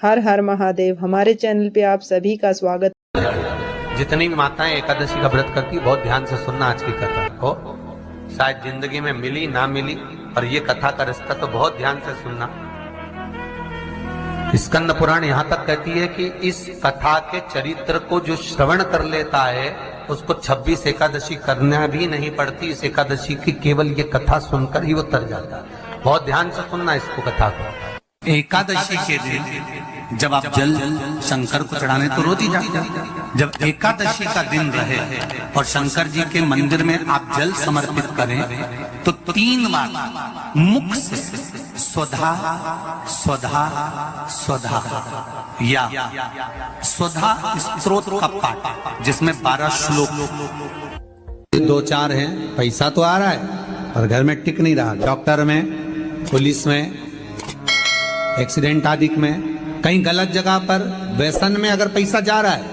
हर हर महादेव। हमारे चैनल पे आप सभी का स्वागत। जितनी भी माताएं एकादशी का व्रत करती बहुत ध्यान से सुनना आज की कथा को। शायद जिंदगी में मिली ना मिली, और ये कथा का रिश्ता तो बहुत ध्यान से सुनना। स्कंद पुराण यहाँ तक कहती है कि इस कथा के चरित्र को जो श्रवण कर लेता है उसको 26 एकादशी करना भी नहीं पड़ती। इस एकादशी की केवल ये कथा सुनकर ही वो तर जाता है। बहुत ध्यान से सुनना इसको, कथा को। एकादशी के दिन जब आप जल शंकर को चढ़ाने तो रोज ही जाते हैं। जब एकादशी का दिन रहे और शंकर जी के मंदिर में आप जल समर्पित करें तो 3 बार मुख से स्वधा स्वधा स्वधा या स्वधा स्तोत्र का पाठ, जिसमें 12 श्लोक। 2-4 हैं, पैसा तो आ रहा है और घर में टिक नहीं रहा। डॉक्टर में, पुलिस में, एक्सीडेंट आदि में, कहीं गलत जगह पर, व्यसन में अगर पैसा जा रहा है,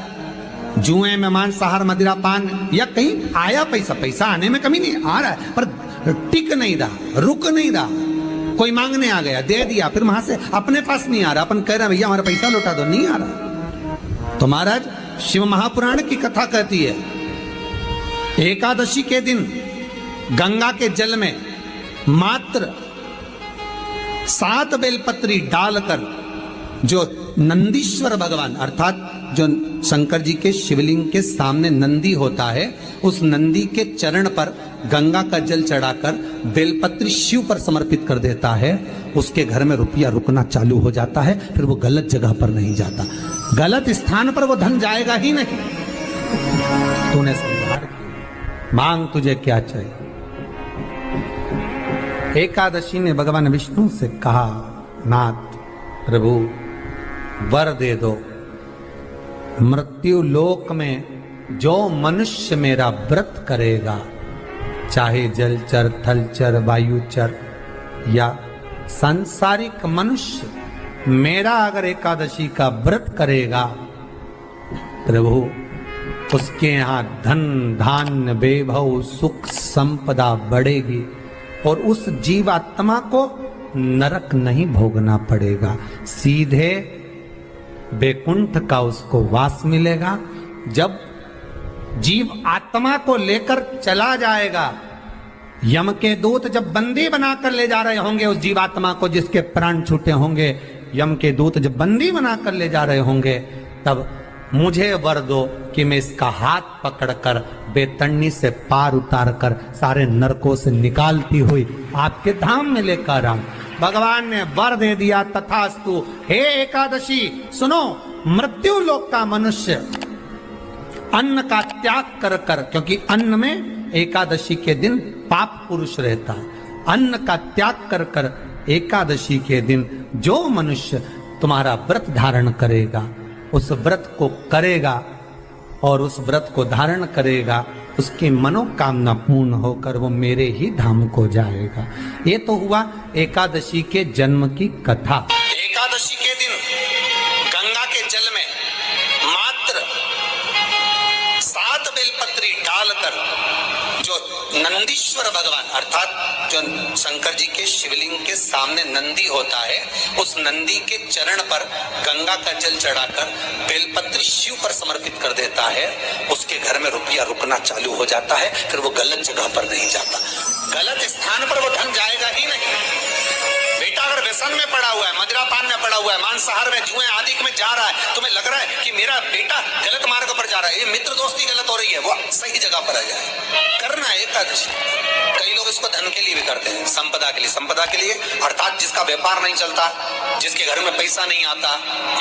जुए में, मांसाहार, मदिरा पान, या कहीं आया पैसा आने में कमी नहीं, आ रहा है पर टिक नहीं रहा, रुक नहीं रहा। कोई मांगने आ गया, दे दिया, फिर वहां से अपने पास नहीं आ रहा, अपन कह रहे हैं भैया हमारा पैसा लौटा दो, नहीं आ रहा। तो महाराज शिव महापुराण की कथा कहती है एकादशी के दिन गंगा के जल में मात्र 7 बेलपत्री डालकर जो नंदीश्वर भगवान अर्थात जो शंकर जी के शिवलिंग के सामने नंदी होता है, उस नंदी के चरण पर गंगा का जल चढ़ाकर बेलपत्री शिव पर समर्पित कर देता है, उसके घर में रुपया रुकना चालू हो जाता है। फिर वो गलत जगह पर नहीं जाता, गलत स्थान पर वो धन जाएगा ही नहीं। तूने संभाल की, मांग तुझे क्या चाहिए। एकादशी ने भगवान विष्णु से कहा, नाथ प्रभु वर दे दो, मृत्यु लोक में जो मनुष्य मेरा व्रत करेगा, चाहे जलचर, थलचर, वायुचर या सांसारिक मनुष्य, मेरा अगर एकादशी का व्रत करेगा प्रभु, उसके यहाँ धन धान्य वैभव सुख संपदा बढ़ेगी और उस जीवात्मा को नरक नहीं भोगना पड़ेगा, सीधे बैकुंठ का उसको वास मिलेगा। जब जीव आत्मा को लेकर चला जाएगा, यम के दूत जब बंदी बनाकर ले जा रहे होंगे उस जीवात्मा को, जिसके प्राण छूटे होंगे, यम के दूत जब बंदी बनाकर ले जा रहे होंगे, तब मुझे वर दो कि मैं इसका हाथ पकड़कर बेतन्नी से पार उतार कर सारे नरकों से निकालती हुई आपके धाम में लेकर आऊं। भगवान ने वर दे दिया, तथास्तु। हे एकादशी सुनो, मृत्यु लोक का मनुष्य अन्न का त्याग कर कर, क्योंकि अन्न में एकादशी के दिन पाप पुरुष रहता है, अन्न का त्याग कर कर एकादशी के दिन जो मनुष्य तुम्हारा व्रत धारण करेगा, उस व्रत को करेगा और उस व्रत को धारण करेगा, उसकी मनोकामना पूर्ण होकर वो मेरे ही धाम को जाएगा। ये तो हुआ एकादशी के जन्म की कथा। एकादशी के दिन गंगा के जल में मात्र 7 बेलपत्री डालकर जो नंदीश्वर भगवान अर्थात जो शंकर जी के शिवलिंग के सामने नंदी होता है, उस नंदी के चरण पर गंगा का जल चढ़ाकर बेलपत्री शिव पर समर्पित कर देता है, उसके घर में रुपया रुकना चालू हो जाता है। फिर वो गलत जगह पर नहीं जाता, गलत स्थान पर वो धन जाएगा ही नहीं। बेटा अगर व्यसन में पड़ा हुआ है, मदिरा पान में पड़ा हुआ है, मांसाहार में, जुए आदि में जा रहा है, तुम्हें लग रहा है कि मेरा बेटा गलत मार्ग पर जा रहा है, ये मित्र दोस्ती गलत हो रही है, वो सही जगह पर आ जाए। करना है एकादशी। कई लोग इसको धन के लिए भी करते हैं, संपदा के लिए। संपदा के लिए अर्थात जिसका व्यापार नहीं चलता, जिसके घर में पैसा नहीं आता,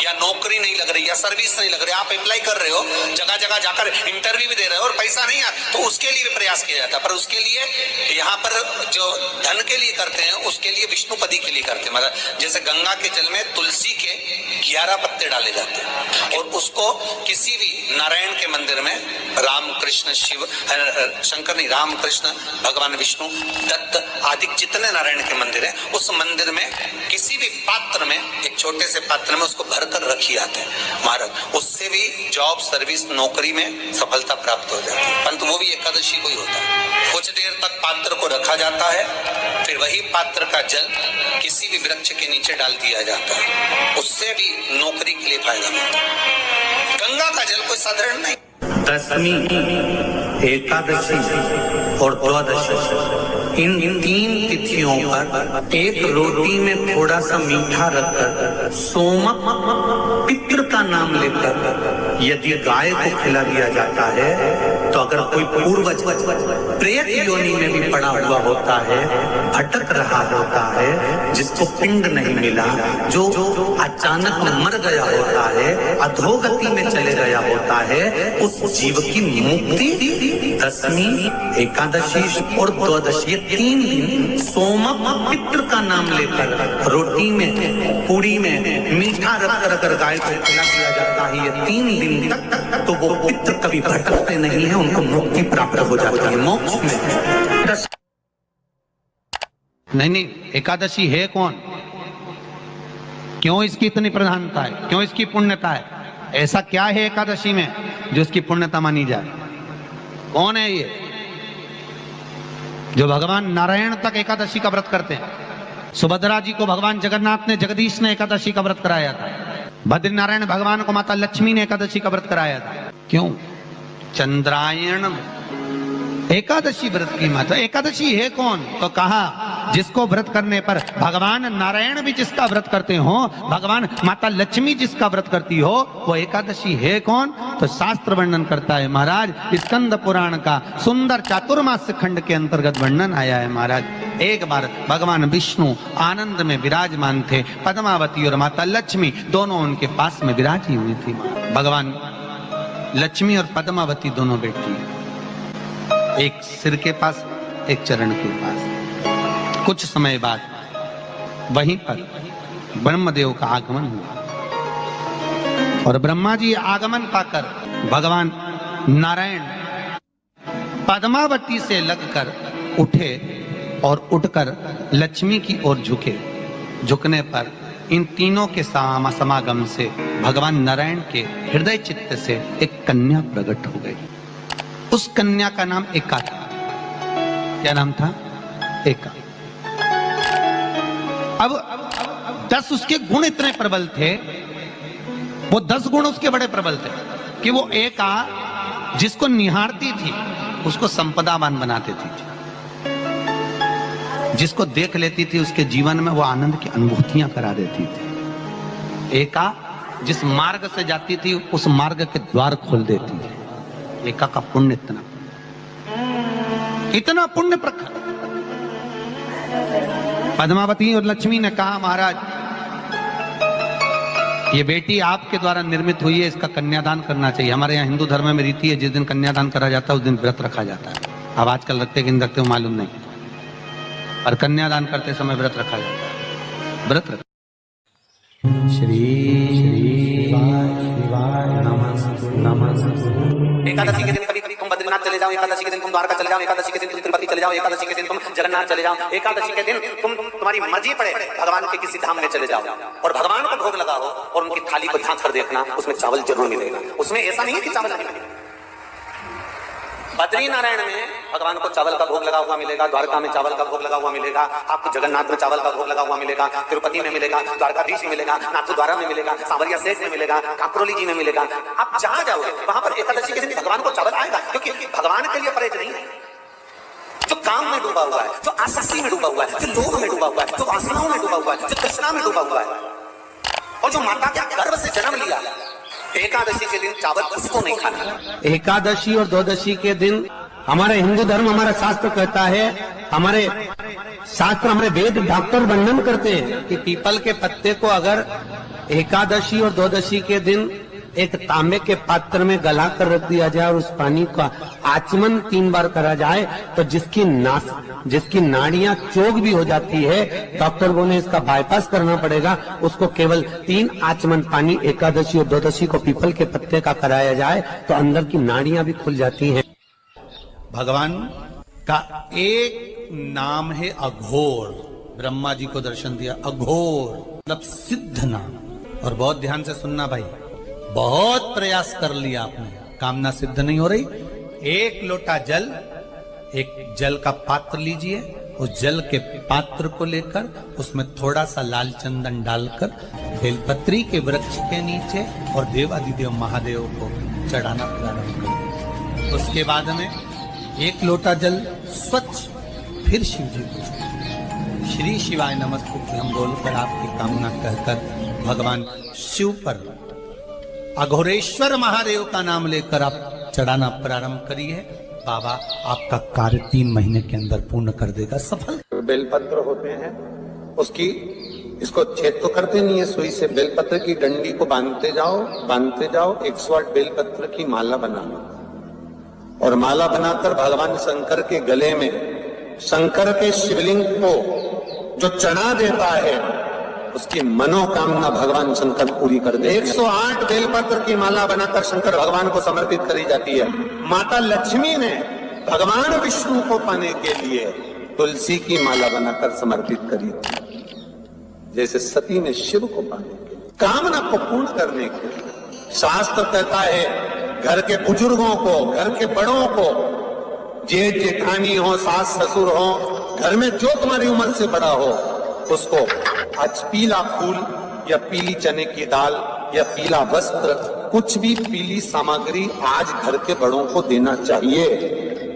या नौकरी नहीं लग रही, या सर्विस नहीं लग रही, आप अप्लाई कर रहे हो, जगह जगह जाकर इंटरव्यू भी दे रहे हो और पैसा नहीं आता, तो उसके लिए भी प्रयास किया जाता है। पर उसके लिए यहाँ पर जो धन के लिए करते हैं, उसके लिए विष्णुपदी के लिए करते हैं। मतलब जैसे गंगा के जल में तुलसी के 11 पत्ते डाले जाते हैं और उसको किसी भी नारायण के मंदिर में, राम कृष्ण शिव शंकर नहीं, राम कृष्ण भगवान विष्णु दत्त आदि जितने नारायण के मंदिर हैं, उस मंदिर में किसी भी पात्र में, एक छोटे से पात्र में उसको भरकर रखी जाते हैं महाराज, उससे भी जॉब, सर्विस, नौकरी में सफलता प्राप्त हो जाती है। परंतु वो भी एकादशी को ही होता है। कुछ देर तक पात्र को रखा जाता है, फिर वही पात्र का जल किसी भी वृक्ष के नीचे डाल दिया जाता है, उससे भी नौकरी के लिए फायदा मिलता है। गंगा का जल कोई साधारण नहीं। दशमी, एकादशी और द्वादशी, इन 3 तिथियों पर एक रोटी में थोड़ा सा मीठा रखकर सोमक पितृ का नाम लेकर यदि गाय को खिला दिया जाता है, तो अगर कोई पूर्वज प्रेत योनि में भी पड़ा हुआ होता है, भटक रहा होता है, जिसको पिंड नहीं मिला, जो अचानक मर गया होता है, अधोगति में चले गया होता है, उस जीव की मुक्ति दशमी, एकादशी और द्वादशी, 3 दिन सोमक पितृ का नाम लेकर रोटी में, पूरी में मीठा रखकर अगर गाय को खिला दिया जाता है ये 3 दिन तक, तो वो पितृ कभी भटकते नहीं है, उनको मुक्ति प्राप्त हो जाती है मोक्ष में। नहीं, एकादशी है कौन? क्यों इसकी इतनी प्रधानता है? क्यों इसकी पुण्यता है? ऐसा क्या है एकादशी में जो इसकी पुण्यता मानी जाए? कौन है ये जो भगवान नारायण तक एकादशी का व्रत करते हैं? सुभद्रा जी को भगवान जगन्नाथ ने, जगदीश ने एकादशी का व्रत कराया था। बद्रीनारायण भगवान को माता लक्ष्मी ने एकादशी का व्रत कराया था। क्यों? चंद्रायण एकादशी व्रत की माता। एकादशी है कौन? तो कहा जिसको व्रत करने पर भगवान नारायण भी जिसका व्रत करते हो, भगवान माता लक्ष्मी जिसका व्रत करती हो, वो एकादशी है कौन? तो शास्त्र वर्णन करता है महाराज, स्कंद पुराण का सुंदर चातुर्मास्य खंड के अंतर्गत वर्णन आया है महाराज। एक बार भगवान विष्णु आनंद में विराजमान थे, पद्मावती और माता लक्ष्मी दोनों उनके पास में विराजी हुई थी। भगवान लक्ष्मी और पद्मावती दोनों बैठी, एक सिर के पास, एक चरण के पास। कुछ समय बाद वहीं पर ब्रह्मदेव का आगमन हुआ और ब्रह्मा जी आगमन पाकर भगवान नारायण पद्मावती से लगकर उठे और उठकर लक्ष्मी की ओर झुके। झुकने पर इन तीनों के समागम से भगवान नारायण के हृदय चित्त से एक कन्या प्रकट हो गई। उस कन्या का नाम एका था। क्या नाम था? एका। अब 10 उसके गुण इतने प्रबल थे, वो 10 गुण उसके बड़े प्रबल थे कि वो एका जिसको निहारती थी उसको संपदावान बना देती थी, जिसको देख लेती थी उसके जीवन में वो आनंद की अनुभूतियां करा देती थी। एका जिस मार्ग से जाती थी उस मार्ग के द्वार खोल देती थी। एका का पुण्य इतना पुण्य प्रखर। पद्मावती और लक्ष्मी ने कहा महाराज ये बेटी आपके द्वारा निर्मित हुई है, इसका कन्यादान करना चाहिए। हमारे यहाँ हिंदू धर्म में रीति है, जिस दिन कन्यादान करा जाता है उस दिन व्रत रखा जाता है। अब आजकल रखते कि नहीं रखते हो मालूम नहीं, और कन्यादान करते समय व्रत रखा जाता है। व्रत रख श्री एकादशी के दिन कभी कभी तुम बद्रीनाथ चले जाओ, एकादशी के दिन तुम द्वारका चले जाओ, एकादशी के दिन तुम तिरुपति चले जाओ, एकादशी के दिन तुम जगन्नाथ चले जाओ, एकादशी के दिन तुम तुम्हारी मर्जी पड़े भगवान के किसी धाम में चले जाओ और भगवान को भोग लगाओ और उनकी थाली को झांक कर देखना, उसमें चावल जरूर मिलेगा। उसमें ऐसा नहीं है कि चावल नहीं मिलेगा। बद्री नारायण में भगवान को चावल का भोग लगा हुआ मिलेगा, द्वारका में चावल का भोग लगा हुआ मिलेगा, आपको जगन्नाथ में चावल का भोग लगा हुआ मिलेगा, तिरुपति में मिलेगा, द्वारकाधीश में मिलेगा, नाथद्वारा में मिलेगा, सांवरिया सेठ में मिलेगा, काकरोली जी में मिलेगा। आप जहां जाओगे वहां पर एकादशी के दिन भगवान को चावल आएगा, क्योंकि भगवान के लिए परहेज नहीं है। जो काम में डूबा हुआ है, जो आसक्ति में डूबा हुआ है, जो लोभ में डूबा हुआ है, जो वासनाओं में डूबा हुआ है, जो तृष्णा में डूबा हुआ है, और जो माता के गर्भ से जन्म लिया, एकादशी के दिन चावल उसको नहीं खाना। एकादशी और द्वादशी के दिन हमारे हिंदू धर्म, हमारा शास्त्र कहता है, हमारे शास्त्र, हमारे वेद डॉक्टर वर्णन करते हैं कि पीपल के पत्ते को अगर एकादशी और द्वादशी के दिन एक तांबे के पात्र में गला कर रख दिया जाए और उस पानी का आचमन 3 बार करा जाए तो जिसकी नाड़ियां चोक भी हो जाती है, डॉक्टर बोले इसका बाईपास करना पड़ेगा, उसको केवल 3 आचमन पानी एकादशी और द्वादशी को पीपल के पत्ते का कराया जाए तो अंदर की नाड़ियां भी खुल जाती हैं। भगवान का एक नाम है अघोर। ब्रह्मा जी को दर्शन दिया। अघोर मतलब सिद्ध नाम। और बहुत ध्यान से सुनना भाई, बहुत प्रयास कर लिया आपने, कामना सिद्ध नहीं हो रही। एक लोटा जल, एक जल का पात्र लीजिए, उस जल के पात्र को लेकर उसमें थोड़ा सा लाल चंदन डालकर बेलपत्री के वृक्ष के नीचे और देवादिदेव महादेव को चढ़ाना प्रारंभ करें। उसके बाद में एक लोटा जल स्वच्छ फिर शिव जी को श्री शिवाय नमस्तुभ्यं बोलकर आपकी कामना कहकर भगवान शिव पर अघोरेश्वर महादेव का नाम लेकर आप चढ़ाना प्रारंभ करिए। बाबा आपका कार्य 3 महीने के अंदर पूर्ण कर देगा, सफल। बेलपत्र होते हैं, उसकी इसको छेद तो करते नहीं है सुई से, बेलपत्र की डंडी को बांधते जाओ 108 बेलपत्र की माला बना लो और माला बनाकर भगवान शंकर के गले में, शंकर के शिवलिंग को जो चढ़ा देता है उसकी मनोकामना भगवान शंकर पूरी कर दे। 108 बेलपत्र की माला बनाकर शंकर भगवान को समर्पित करी जाती है। माता लक्ष्मी ने भगवान विष्णु को पाने के लिए तुलसी की माला बनाकर समर्पित करी थी, जैसे सती ने शिव को पाने के लिए, कामना को पूर्ण करने के लिए। शास्त्र कहता है घर के बुजुर्गों को, घर के बड़ों को, जेठ जेठानी हो, सास ससुर हो, घर में जो तुम्हारी उम्र से बड़ा हो, उसको आज पीला फूल या पीली चने की दाल या पीला वस्त्र, कुछ भी पीली सामग्री आज घर के बड़ों को देना चाहिए।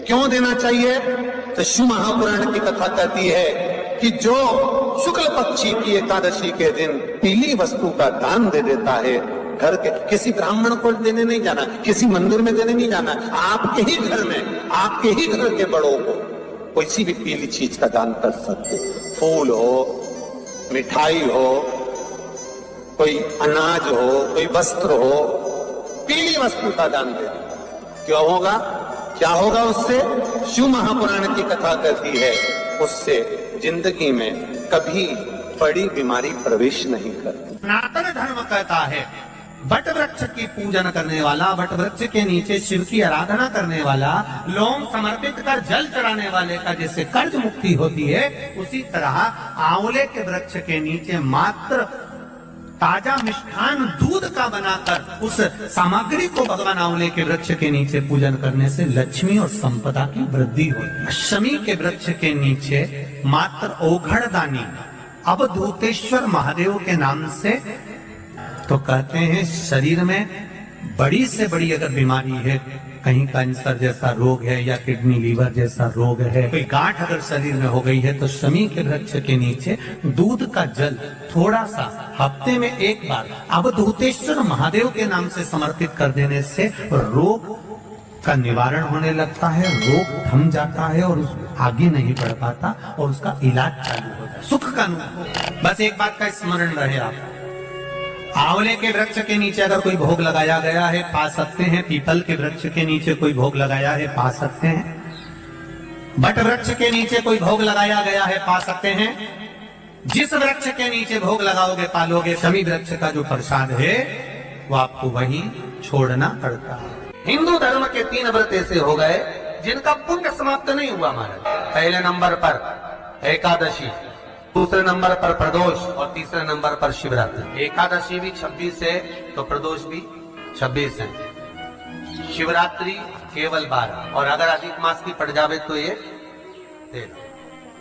क्यों देना चाहिए? तो शिव महापुराण की कथा कहती है कि जो शुक्ल पक्षी की एकादशी के दिन पीली वस्तु का दान दे देता है, घर के किसी ब्राह्मण को देने नहीं जाना, किसी मंदिर में देने नहीं जाना, आपके ही घर में, आपके ही घर के बड़ों को किसी भी पीली चीज का दान कर सकते। फूल हो, मिठाई हो, कोई अनाज हो, कोई वस्त्र हो, पीली वस्तु का दान दे। क्यों होगा? क्या होगा उससे? शिव महापुराण की कथा कहती है उससे जिंदगी में कभी बड़ी बीमारी प्रवेश नहीं करती। सनातन धर्म कहता है वट वृक्ष की पूजन करने वाला, वट वृक्ष के नीचे शिव की आराधना करने वाला, लौंग समर्पित कर जल चढ़ाने वाले का जैसे कर्ज मुक्ति होती है, उसी तरह आंवले के वृक्ष के नीचे मात्र ताजा मिष्ठान दूध का बनाकर उस सामग्री को भगवान आंवले के वृक्ष के नीचे पूजन करने से लक्ष्मी और संपदा की वृद्धि होती है। शमी के वृक्ष के नीचे मात्र औघड़दानी अवधूतेश्वर महादेव के नाम से, तो कहते हैं शरीर में बड़ी से बड़ी अगर बीमारी है, कहीं कैंसर जैसा रोग है या किडनी लीवर जैसा रोग है, कोई गांठ अगर शरीर में हो गई है, तो शमी के वृक्ष के नीचे दूध का जल थोड़ा सा हफ्ते में एक बार अवधूतेश्वर महादेव के नाम से समर्पित कर देने से रोग का निवारण होने लगता है, रोग थम जाता है और आगे नहीं बढ़ पाता और उसका इलाज चालू हो जाता है, सुख का अनुभव। बस एक बात का स्मरण रहे आप, आंवले के वृक्ष के नीचे अगर कोई भोग लगाया गया है पा सकते हैं, पीपल के वृक्ष के नीचे कोई भोग लगाया है पा सकते हैं, बट वृक्ष के नीचे कोई भोग लगाया गया है पा सकते हैं। जिस वृक्ष के नीचे भोग लगाओगे पालोगे, शमी वृक्ष का जो प्रसाद है वो आपको वहीं छोड़ना पड़ता है। हिंदू धर्म के 3 व्रत ऐसे हो गए जिनका पुण्य समाप्त नहीं हुआ महाराज। पहले नंबर पर एकादशी, दूसरे नंबर पर प्रदोष और तीसरे नंबर पर शिवरात्रि। एकादशी भी 26 है तो प्रदोष भी 26 है, शिवरात्रि केवल 12, और अगर अधिक मास की पड़ जावे तो ये 13,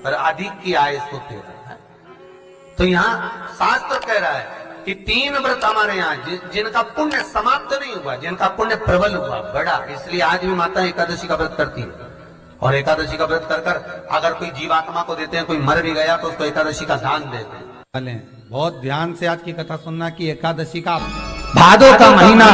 पर अधिक की आय तो 13 है। तो यहाँ शास्त्र कह रहा है कि 3 व्रत हमारे यहाँ जिनका पुण्य समाप्त नहीं हुआ, जिनका पुण्य प्रबल हुआ बड़ा, इसलिए आज भी माता एकादशी का व्रत करती है। और एकादशी का व्रत कर अगर कोई जीवात्मा को देते हैं, कोई मर भी गया तो उसको एकादशी का दान देते हैं। बहुत ध्यान से आज की कथा सुनना कि एकादशी का भादों का महीना,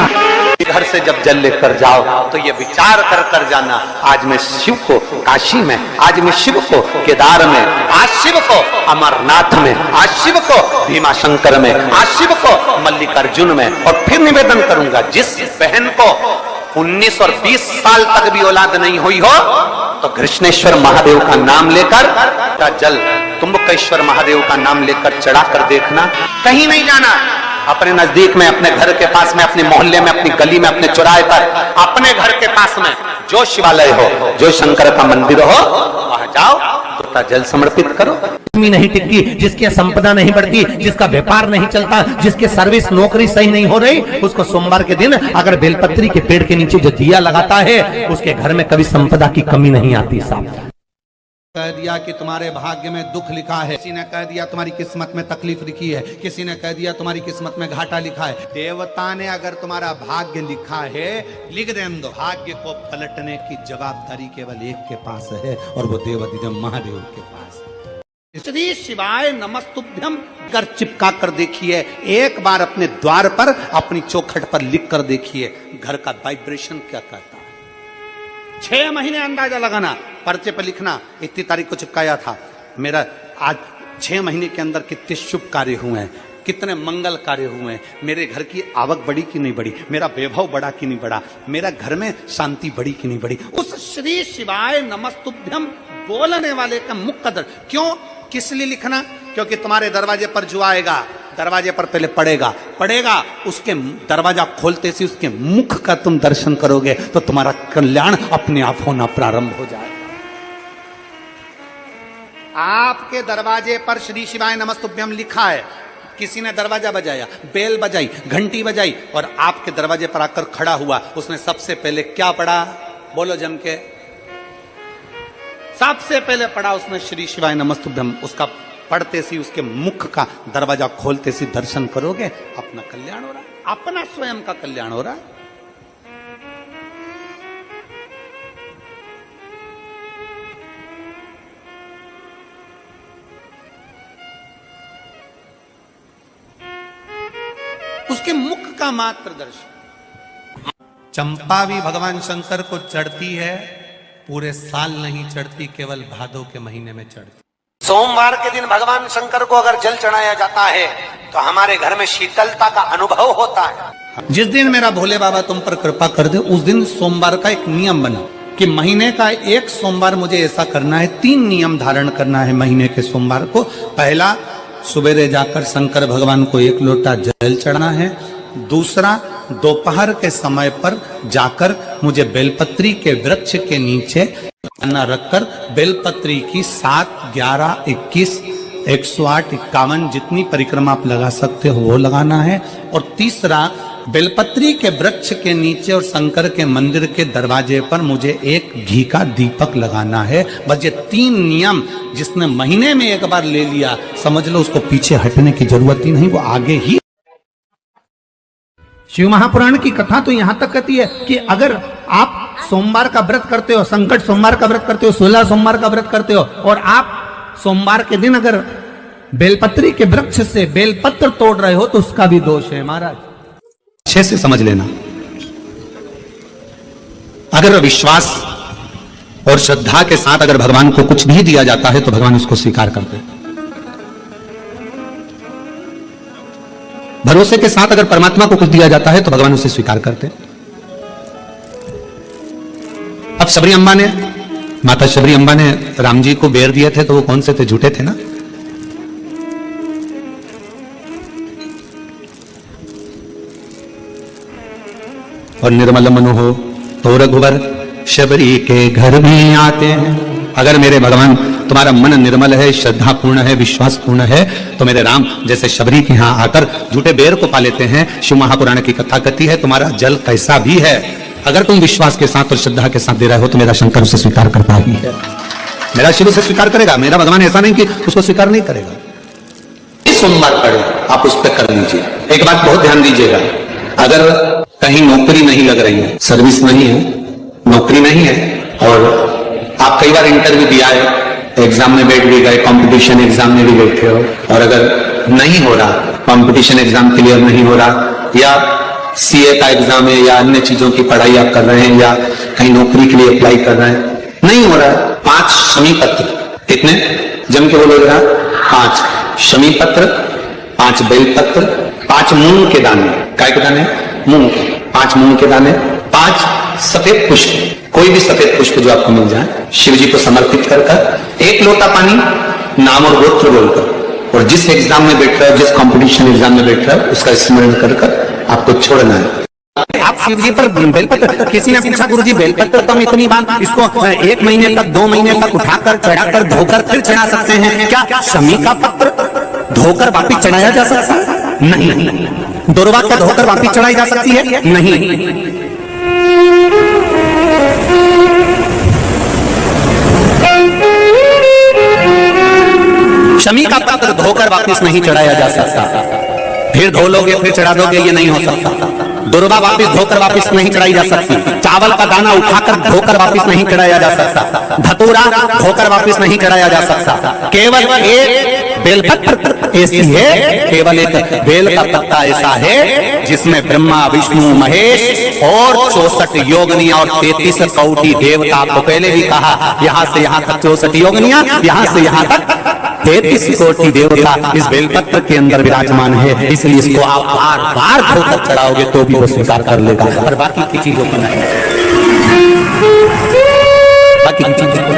घर से जब जल लेकर जाओ तो ये विचार कर जाना, आज मैं शिव को काशी में, आज मैं शिव को केदार में, आज शिव को अमरनाथ में, आज शिव को भीमाशंकर में, आज शिव को मल्लिकार्जुन में। और फिर निवेदन करूंगा, जिस बहन को 19 और 20 साल तक भी औलाद नहीं हुई हो तो कृष्णेश्वर महादेव का नाम लेकर का जल तुम्बकेश्वर महादेव का नाम लेकर चढ़ा कर देखना। कहीं नहीं जाना, अपने नजदीक में, अपने घर के पास में, अपने मोहल्ले में, अपनी गली में, अपने चौराहे पर, अपने घर के पास में जो शिवालय हो, जो शंकर का मंदिर हो, वहां जाओ, तो जल समर्पित करो। इकॉनमी नहीं टिकती, जिसकी संपदा नहीं बढ़ती, जिसका व्यापार नहीं चलता, जिसकी सर्विस नौकरी सही नहीं हो रही, उसको सोमवार के दिन अगर बेलपत्री के पेड़ के नीचे जो दिया लगाता है, उसके घर में कभी संपदा की कमी नहीं आती। साहब कह दिया कि तुम्हारे भाग्य में दुख लिखा है, किसी ने कह दिया तुम्हारी किस्मत में तकलीफ लिखी है, किसी ने कह दिया तुम्हारी किस्मत में घाटा लिखा है। देवता ने अगर तुम्हारा भाग्य लिखा है, लिख दें दो। भाग्य को पलटने की जवाबदारी केवल एक के पास है, और वो देवाधिदेव महादेव के पास है। श्री शिवाय नमस्तुभ्यम कर चिपका कर देखिए, एक बार अपने द्वार पर अपनी चौखट पर लिख कर देखिए, घर का वाइब्रेशन क्या कहता है। 6 महीने अंदाजा लगाना, पर्चे पर लिखना, इतनी तारीख को चिपकाया था, मेरा आज 6 महीने के अंदर कितने शुभ कार्य हुए हैं, कितने मंगल कार्य हुए हैं, मेरे घर की आवक बढ़ी कि नहीं बढ़ी, मेरा वैभव बढ़ा कि नहीं बढ़ा, मेरा घर में शांति बढ़ी कि नहीं बढ़ी। उस श्री शिवाय नमस्तुभ्यम बोलने वाले का मुख कदर क्यों, किस लिए लिखना? क्योंकि तुम्हारे दरवाजे पर जो आएगा, दरवाजे पर पहले पड़ेगा, उसके दरवाजा खोलते से उसके मुख का तुम दर्शन करोगे तो तुम्हारा कल्याण अपने आप होना प्रारंभ हो जाएगा। आपके दरवाजे पर श्री शिवाय नमस्तुभ्यम लिखा है, किसी ने दरवाजा बजाया, बेल बजाई, घंटी बजाई, और आपके दरवाजे पर आकर खड़ा हुआ, उसने सबसे पहले क्या पढ़ा? बोलो जम के। सबसे पहले पढ़ा उसने श्री शिवाय नमस्तुभ्यम। उसका पढ़ते सी, उसके मुख का दरवाजा खोलते सी दर्शन करोगे, अपना कल्याण हो रहा है, अपना स्वयं का कल्याण हो रहा है। उसके मुख का मात्र दर्शन। चंपा भी भगवान शंकर को चढ़ती है, पूरे साल नहीं चढ़ती, केवल भादों के महीने में चढ़ती। सोमवार के दिन भगवान शंकर को अगर जल चढ़ाया जाता है तो हमारे घर में शीतलता का अनुभव होता है। जिस दिन मेरा भोले बाबा तुम पर कृपा कर दे, उस दिन सोमवार का एक नियम बना कि महीने का एक सोमवार मुझे ऐसा करना है, 3 नियम धारण करना है महीने के सोमवार को। पहला, सुबेरे जाकर शंकर भगवान को 1 लोटा जल चढ़ाना है। दूसरा, दोपहर के समय पर जाकर मुझे बेलपत्री के वृक्ष के नीचे खाना रखकर बेलपत्री की 7, 11, 21, 108, 51 जितनी परिक्रमा आप लगा सकते हो वो लगाना है। और तीसरा, बेलपत्री के वृक्ष के नीचे और शंकर के मंदिर के दरवाजे पर मुझे एक घी का दीपक लगाना है। बस ये 3 नियम जिसने महीने में एक बार ले लिया, समझ लो उसको पीछे हटने की जरूरत ही नहीं, वो आगे ही। शिव महापुराण की कथा तो यहां तक कहती है कि अगर आप सोमवार का व्रत करते हो, संकट सोमवार का व्रत करते हो, 16 सोमवार का व्रत करते हो, और आप सोमवार के दिन अगर बेलपत्री के वृक्ष से बेलपत्र तोड़ रहे हो तो उसका भी दोष है महाराज। अच्छे से समझ लेना, अगर विश्वास और श्रद्धा के साथ अगर भगवान को कुछ भी दिया जाता है तो भगवान उसको स्वीकार करते हैं। भरोसे के साथ अगर परमात्मा को कुछ दिया जाता है तो भगवान उसे स्वीकार करते हैं। अब शबरी अम्बा ने, माता शबरी अम्बा ने राम जी को बेर दिए थे तो वो कौन से थे? झूठे थे ना। और निर्मल मन हो तो रघुवर शबरी के घर भी आते हैं। अगर मेरे भगवान तुम्हारा मन निर्मल है, श्रद्धा पूर्ण है, विश्वास पूर्ण है, तो मेरे राम जैसे शबरी के यहां आकर झूठे बेर को पा लेते हैं। शिव महापुराण की कथा कहती है तुम्हारा जल कैसा भी है, अगर तुम विश्वास के साथ और श्रद्धा के साथ दे रहे हो तो मेरा शंकर उसे स्वीकार करता ही है, मेरा शिव उसे स्वीकार करेगा। मेरा भगवान ऐसा नहीं कि उसको स्वीकार नहीं करेगा। सोमवार पढ़े आप उस पर कर लीजिए। एक बात बहुत ध्यान दीजिएगा, अगर कहीं नौकरी नहीं लग रही है, सर्विस नहीं है, नौकरी नहीं है, और आप कई बार इंटरव्यू दिया है, एग्जाम में बैठ भी गए, कंपटीशन एग्जाम में भी बैठे हो, और अगर नहीं हो रहा, कंपटीशन एग्जाम क्लियर नहीं हो रहा, या सीए का एग्जाम है या अन्य चीजों की पढ़ाई आप कर रहे हैं, या कहीं नौकरी के लिए अप्लाई कर रहे हैं, नहीं हो रहा, 5 शमी पत्र, कितने जम के बोलो जरा, 5 शमी पत्र, 5 बेल पत्र, 5 मूंग के दाने, काय के दाने? मूंग के, 5 मूंग के दाने, 5 सफेद पुष्प, कोई भी सफेद पुष्प जो आपको मिल जाए, शिव जी को समर्पित कर 1 लोटा पानी, नाम और गोत्र बोलकर, और जिस एग्जाम में बैठ रहे हो, जिस कंपटीशन एग्जाम में बैठ रहे हो, उसका स्मरण कर आपको छोड़ना है। आप आप शिव जी पर बेलपत्र, किसी ने पूछा गुरुजी बेलपत्र तो हम इतनी बार इसको 1 महीने तक 2 महीने तक उठाकर चढ़ाकर धोकर फिर चढ़ा सकते हैं क्या? शमी का पत्र धोकर वापिस चढ़ाया जा सकता है? नहीं। दुर्वा क्या धोकर वापिस चढ़ाई जा सकती है? नहीं। शमी का पत्र धोकर वापिस नहीं चढ़ाया जा सकता, फिर धो लोगे फिर चढ़ा दोगे, ये नहीं हो सकता। दुर्वा वापिस धोकर वापिस नहीं चढ़ाई जा सकती, चावल का दाना उठाकर धोकर वापिस नहीं चढ़ाया जा सकता, धतूरा धोकर वापिस नहीं चढ़ाया जा सकता। केवल एक बेलपत्र ऐसी है, केवल एक बेल का पत्ता ऐसा है जिसमें ब्रह्मा विष्णु महेश और 64 योगिनियां और 33 कौटी देवता, आपको पहले भी कहा यहां से यहां तक 64 योगिनियां, यहां से यहां तक 33 कोटि देवता इस बेलपत्र के अंदर विराजमान है। इसलिए इसको आप बार बार धोकर चढ़ाओगे तो भी वो स्वीकार कर लेगा, और बाकी की चीजों को नहीं। बाकी की चीजों को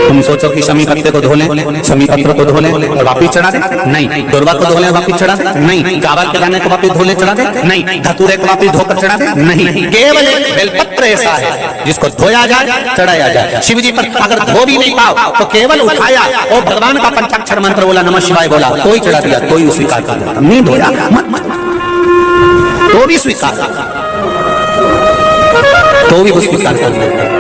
तुम सोचो कि शमी पत्ते को धो लें, शमी पत्र को धो लें और वापिस चढ़ा दे? नहीं। दुर्वा को धो लें वापिस चढ़ा दे? नहीं। चावल के दाने को वापिस धो लें चढ़ा दे? नहीं। धतूरे को वापिस धोकर चढ़ा दे? नहीं। केवल एक बेलपत्र ऐसा है जिसको धोया जाए चढ़ाया जाए। शिव जी पर अगर धो भी नहीं पाओ तो केवल उठाया और भगवान का पंचाक्षर मंत्र बोला, नमः शिवाय बोला, तो ही चढ़ा दिया, तो ही स्वीकार कर दिया। नहीं धोया तो भी स्वीकार, तो भी वो स्वीकार कर लेता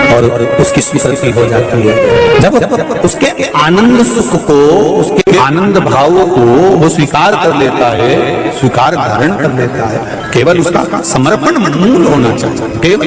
और उसकी स्वीकृति हो जाती है। जब उसके आनंद सुख को, उसके आनंद भाव को वो स्वीकार कर लेता है, स्वीकार धारण कर लेता है, केवल उसका समर्पण मूल होना चाहिए, केवल